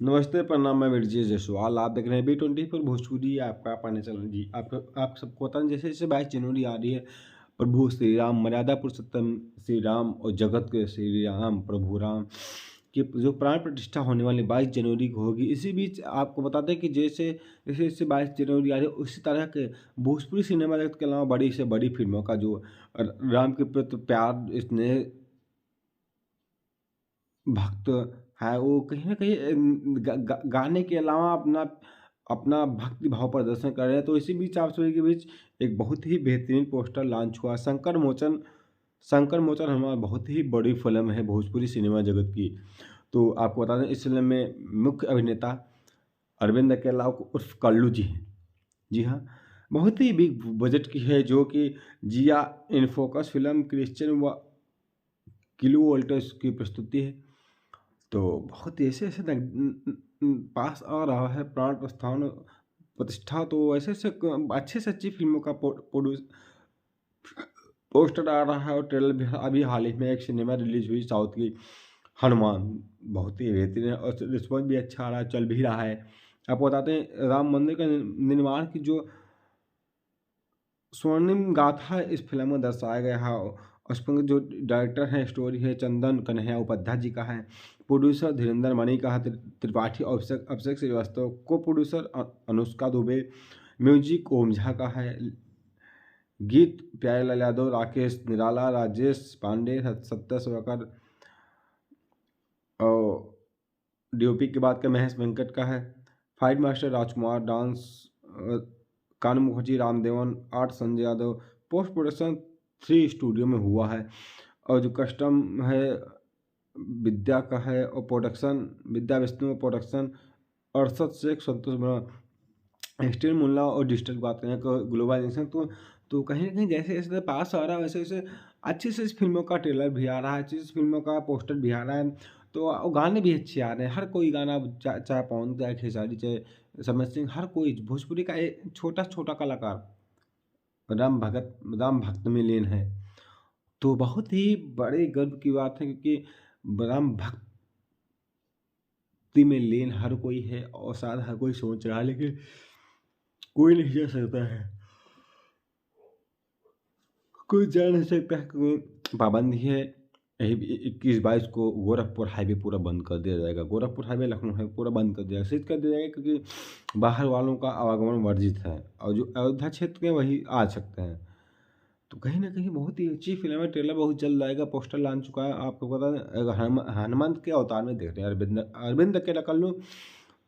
नमस्ते, प्रणाम। मैं विरजेश जायसवाल। आप देख रहे हैं B24 भोजपुरी, आपका अपना चैनल जी। आप सबको पता है, जैसे जैसे 22 जनवरी आ रही है, प्रभु श्री राम, मर्यादा पुरुषोत्तम श्री राम और जगत के श्री राम प्रभु राम की जो प्राण प्रतिष्ठा होने वाली 22 जनवरी को होगी। इसी बीच आपको बता दें कि जैसे जैसे जैसे 22 जनवरी आ रही है, उसी तरह के भोजपुरी सिनेमा जगत के अलावा बड़ी से बड़ी फिल्मों का जो राम के प्रति प्यार, स्नेह, भक्त है, वो कहीं न कहीं गाने के अलावा अपना अपना भक्ति भाव प्रदर्शन कर रहे हैं। तो इसी बीच आप सभी के बीच एक बहुत ही बेहतरीन पोस्टर लॉन्च हुआ। शंकर मोचन हमारा बहुत ही बड़ी फ़िल्म है भोजपुरी सिनेमा जगत की। तो आपको बता दें, इस फ़िल्म में मुख्य अभिनेता अरविंद अकेला उर्फ़ कल्लू जी हैं। जी हाँ, बहुत ही बिग बजट की है, जो कि जिया इन फोकस फ़िल्म क्रिश्चियन व किलू वोल्टर्स की प्रस्तुति है। तो बहुत ऐसे ऐसे पास आ रहा है प्राण प्रस्थान प्रतिष्ठा। तो ऐसे ऐसे अच्छे से अच्छी फिल्मों का पोस्टर आ रहा है, और ट्रेलर भी अभी हाल ही में एक सिनेमा रिलीज हुई साउथ की, हनुमान। बहुत ही बेहतरीन है और रिस्पॉन्स भी अच्छा आ रहा है, चल भी रहा है। आपको बताते हैं, राम मंदिर का निर्माण की जो स्वर्णिम गाथा इस फिल्म में दर्शाया गया है। और उसमें जो डायरेक्टर हैं, स्टोरी है चंदन कन्हैया उपाध्याय जी का है। प्रोड्यूसर धीरेन्द्र मणि का है, त्रिपाठी अभिषेक अभिषेक श्रीवास्तव, को प्रोड्यूसर अनुष्का दुबे, म्यूजिक ओम झा का है, गीत प्यारेलाल यादव, राकेश निराला, राजेश पांडे, सत्य शिवाकर, और डीओपी की बात करें महेश वेंकट का है, fight master Rajkumar, dance Kanu Mukherjee, Ramdevan, art Sanjay Yadav, post production 3 studio में हुआ है। और जो कस्टम है विद्या का है, और प्रोडक्शन विद्या विष्णु, प्रोडक्शन अरशद शेख, संतोष बना, स्टील मुल्ला, और डिजिटल की बात करें ग्लोबलाइजेशन। तो कहीं ना कहीं जैसे जैसे पास आ रहा है, वैसे वैसे अच्छी से फिल्मों का ट्रेलर भी आ रहा है, अच्छी से फिल्मों का पोस्टर भी आ रहा है। तो गाने भी अच्छे आ रहे हैं, हर कोई गाना, चाहे पवन, चाहे खेसारी, चाहे समर सिंह, हर कोई भोजपुरी का एक छोटा छोटा कलाकार राम भक्त में लीन है। तो बहुत ही बड़े गर्व की बात है, क्योंकि राम भक्ति में लीन हर कोई है, और शायद हर कोई सोच रहा है, लेकिन कोई नहीं जा सकता है, कोई जा नहीं सकता है, क्योंकि पाबंदी है। यही 21-22 को गोरखपुर हाईवे पूरा बंद कर दिया जाएगा। गोरखपुर हाईवे, लखनऊ हाईवे पूरा बंद कर दिया जाएगा, सीज कर दिया जाएगा, क्योंकि बाहर वालों का आवागमन वर्जित है, और जो अयोध्या क्षेत्र के वही आ सकते हैं। तो कहीं न कहीं बहुत ही अच्छी फ़िल्म है, ट्रेलर बहुत जल्द आएगा, पोस्टर लॉन्च चुका है। आपको पता है, अगर हनुमान के अवतार में देख रहे हैं अरविंद अरविंद अकेला कल्लू।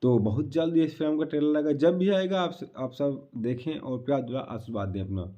तो बहुत जल्द इस फ़िल्म का ट्रेलर आएगा, जब भी आएगा आप सब देखें और प्यार दुलार आशीर्वाद दें अपना।